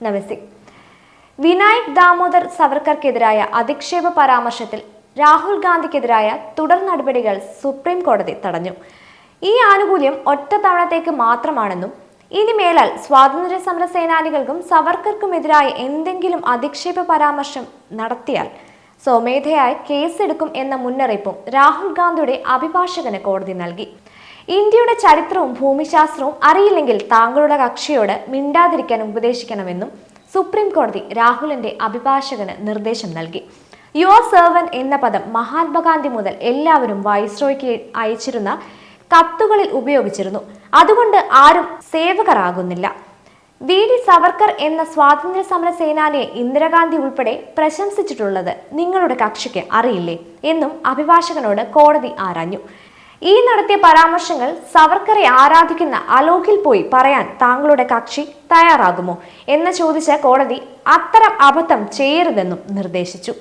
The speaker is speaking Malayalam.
നമസ്തേ. വിനായക് ദാമോദർ സവർക്കർക്കെതിരായ അധിക്ഷേപ പരാമർശത്തിൽ രാഹുൽ ഗാന്ധിക്കെതിരായ തുടർ നടപടികൾ സുപ്രീം കോടതി തടഞ്ഞു. ഈ ആനുകൂല്യം ഒറ്റ തവണത്തേക്ക് മാത്രമാണെന്നും ഇനി മേലാൽ സ്വാതന്ത്ര്യ സമര സേനാനികൾക്കും സവർക്കർക്കുമെതിരായ എന്തെങ്കിലും അധിക്ഷേപ പരാമർശം നടത്തിയാൽ സ്വമേധയായി കേസെടുക്കും എന്ന മുന്നറിയിപ്പും രാഹുൽ ഗാന്ധിയുടെ അഭിഭാഷകന് കോടതി നൽകി. ഇന്ത്യയുടെ ചരിത്രവും ഭൂമിശാസ്ത്രവും അറിയില്ലെങ്കിൽ താങ്കളുടെ കക്ഷിയോട് മിണ്ടാതിരിക്കാൻ ഉപദേശിക്കണമെന്നും സുപ്രീം കോടതി രാഹുലിന്റെ അഭിഭാഷകന് നിർദ്ദേശം നൽകി. യുവർ സെർവന്റ് എന്ന പദം മഹാത്മാഗാന്ധി മുതൽ എല്ലാവരും വൈസ്രോയ്ക്ക് അയച്ചിരുന്ന കത്തുകളിൽ ഉപയോഗിച്ചിരുന്നു. അതുകൊണ്ട് ആരും സേവകരാകുന്നില്ല. വി.ഡി. സവർക്കർ എന്ന സ്വാതന്ത്ര്യ സമര സേനാനിയെ ഇന്ദിരാഗാന്ധി ഉൾപ്പെടെ പ്രശംസിച്ചിട്ടുള്ളത് നിങ്ങളുടെ കക്ഷിക്ക് അറിയില്ലേ എന്നും അഭിഭാഷകനോട് കോടതി ആരാഞ്ഞു. ഈ നടത്തിയ പരാമർശങ്ങൾ സവർക്കറെ ആരാധിക്കുന്ന അലോകിൽ പോയി പറയാൻ താങ്കളുടെ കക്ഷി തയ്യാറാകുമോ എന്ന് ചോദിച്ച കോടതി അത്തരം അബദ്ധം ചെയ്യരുതെന്നും നിർദ്ദേശിച്ചു.